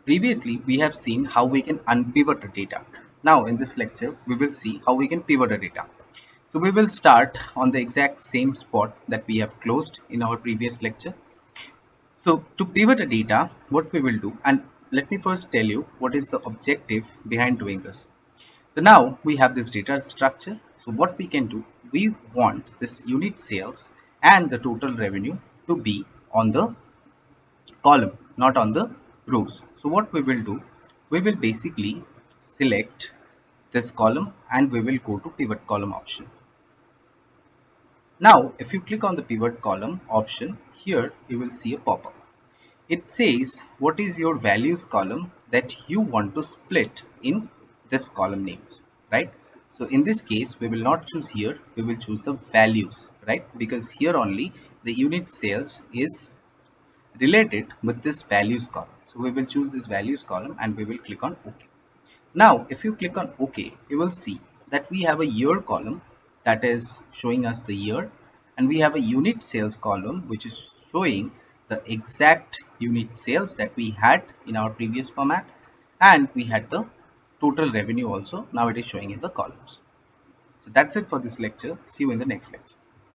Previously, we have seen how we can unpivot the data. Now, in this lecture, we will see how we can pivot the data. So we will start on the exact same spot that we have closed in our previous lecture. So to pivot the data, what we will do, and let me first tell you what is the objective behind doing this. So now we have this data structure. So what we can do, we want this unit sales and the total revenue to be on the column, not on the rows. So what we will do, we will basically select this column and we will go to pivot column option. Now if you click on the pivot column option, here you will see a pop-up. It says what is your values column that you want to split in this column names, right? So in this case we will not choose here, we will choose the values, right? Because here only the unit sales is related with this values column. So we will choose this values column and we will click on OK. Now if you click on OK, you will see that we have a year column that is showing us the year, and we have a unit sales column which is showing the exact unit sales that we had in our previous format, and we had the total revenue also. Now it is showing in the columns. So that's it for this lecture. See you in the next lecture.